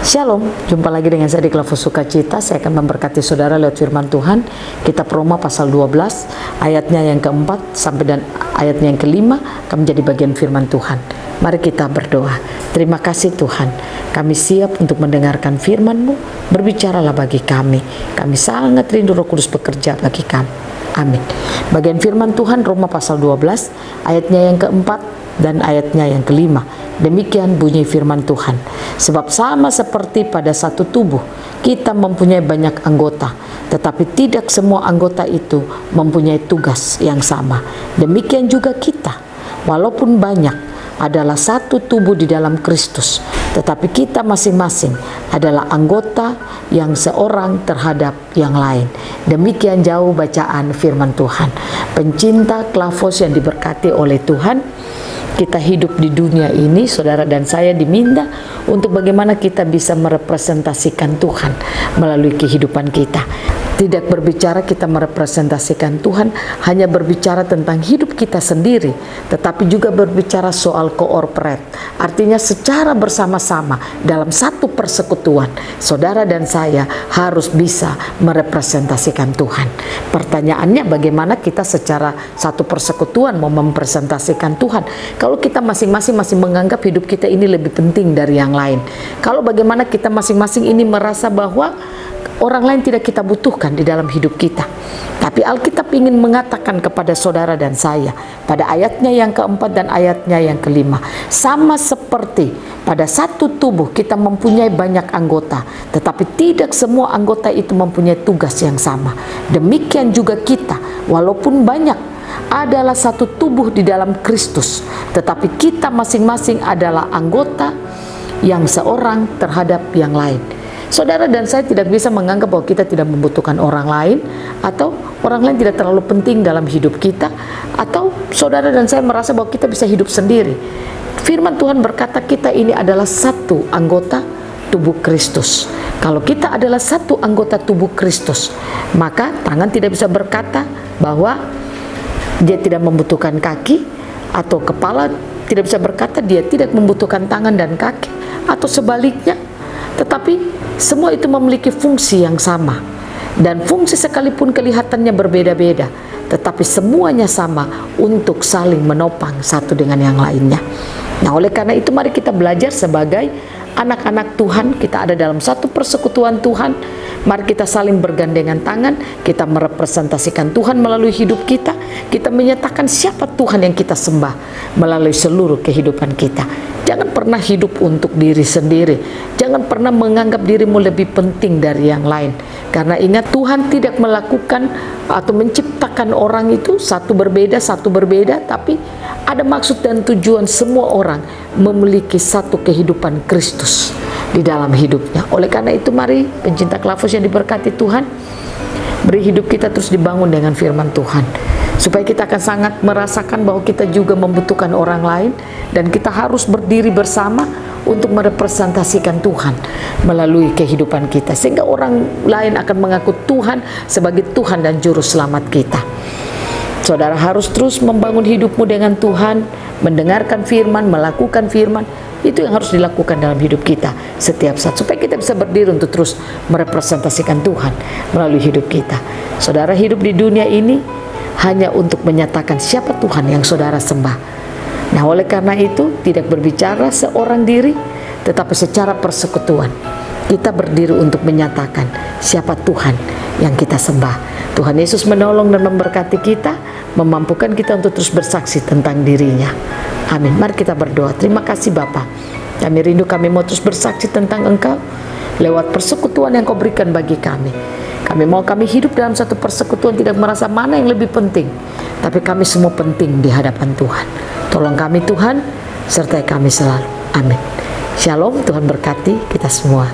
Shalom, jumpa lagi dengan saya di Klavus Sukacita. Saya akan memberkati saudara lewat firman Tuhan. Kitab Roma pasal 12, ayatnya yang keempat sampai dan ayatnya yang kelima akan menjadi bagian firman Tuhan. Mari kita berdoa. Terima kasih Tuhan, kami siap untuk mendengarkan firman-Mu. Berbicaralah bagi kami. Kami sangat rindu Roh Kudus bekerja bagi kami. Amin. Bagian firman Tuhan Roma pasal 12, ayatnya yang keempat dan ayatnya yang kelima. Demikian bunyi firman Tuhan. Sebab sama seperti pada satu tubuh, kita mempunyai banyak anggota, tetapi tidak semua anggota itu mempunyai tugas yang sama. Demikian juga kita, walaupun banyak, adalah satu tubuh di dalam Kristus, tetapi kita masing-masing adalah anggota yang seorang terhadap yang lain. Demikian jauh bacaan firman Tuhan. Pencinta Klavus yang diberkati oleh Tuhan, kita hidup di dunia ini, saudara dan saya diminta untuk bagaimana kita bisa merepresentasikan Tuhan melalui kehidupan kita. Tidak berbicara kita merepresentasikan Tuhan hanya berbicara tentang hidup kita sendiri, tetapi juga berbicara soal kooperat. Artinya secara bersama-sama dalam satu persekutuan, saudara dan saya harus bisa merepresentasikan Tuhan. Pertanyaannya, bagaimana kita secara satu persekutuan mau mempresentasikan Tuhan kalau kita masing-masing masih menganggap hidup kita ini lebih penting dari yang lain? Kalau bagaimana kita masing-masing ini merasa bahwa orang lain tidak kita butuhkan di dalam hidup kita. Tapi Alkitab ingin mengatakan kepada saudara dan saya pada ayatnya yang keempat dan ayatnya yang kelima, sama seperti pada satu tubuh kita mempunyai banyak anggota, tetapi tidak semua anggota itu mempunyai tugas yang sama. Demikian juga kita, walaupun banyak, adalah satu tubuh di dalam Kristus, tetapi kita masing-masing adalah anggota yang seorang terhadap yang lain. Saudara dan saya tidak bisa menganggap bahwa kita tidak membutuhkan orang lain, atau orang lain tidak terlalu penting dalam hidup kita, atau saudara dan saya merasa bahwa kita bisa hidup sendiri. Firman Tuhan berkata kita ini adalah satu anggota tubuh Kristus. Kalau kita adalah satu anggota tubuh Kristus, maka tangan tidak bisa berkata bahwa dia tidak membutuhkan kaki, atau kepala tidak bisa berkata dia tidak membutuhkan tangan dan kaki, atau sebaliknya. Tetapi semua itu memiliki fungsi yang sama, dan fungsi sekalipun kelihatannya berbeda-beda, tetapi semuanya sama untuk saling menopang satu dengan yang lainnya. Nah, oleh karena itu mari kita belajar sebagai anak-anak Tuhan. Kita ada dalam satu persekutuan Tuhan. Mari kita saling bergandengan tangan, kita merepresentasikan Tuhan melalui hidup kita. Kita menyatakan siapa Tuhan yang kita sembah melalui seluruh kehidupan kita. Jangan pernah hidup untuk diri sendiri. Jangan pernah menganggap dirimu lebih penting dari yang lain. Karena ingat, Tuhan tidak melakukan atau menciptakan orang itu satu berbeda, tapi ada maksud dan tujuan semua orang memiliki satu kehidupan Kristus di dalam hidupnya. Oleh karena itu mari pencinta Klavus yang diberkati Tuhan, beri hidup kita terus dibangun dengan firman Tuhan, supaya kita akan sangat merasakan bahwa kita juga membutuhkan orang lain, dan kita harus berdiri bersama untuk merepresentasikan Tuhan melalui kehidupan kita, sehingga orang lain akan mengaku Tuhan sebagai Tuhan dan Juru Selamat kita. Saudara harus terus membangun hidupmu dengan Tuhan, mendengarkan firman, melakukan firman. Itu yang harus dilakukan dalam hidup kita setiap saat, supaya kita bisa berdiri untuk terus merepresentasikan Tuhan melalui hidup kita. Saudara hidup di dunia ini hanya untuk menyatakan siapa Tuhan yang saudara sembah. Nah, oleh karena itu tidak berbicara seorang diri, tetapi secara persekutuan kita berdiri untuk menyatakan siapa Tuhan yang kita sembah. Tuhan Yesus menolong dan memberkati kita, memampukan kita untuk terus bersaksi tentang dirinya. Amin. Mari kita berdoa. Terima kasih Bapa, kami rindu, kami mau terus bersaksi tentang Engkau lewat persekutuan yang Kau berikan bagi kami. Kami mau kami hidup dalam satu persekutuan, tidak merasa mana yang lebih penting, tapi kami semua penting di hadapan Tuhan. Tolong kami Tuhan, sertai kami selalu. Amin. Shalom, Tuhan berkati kita semua.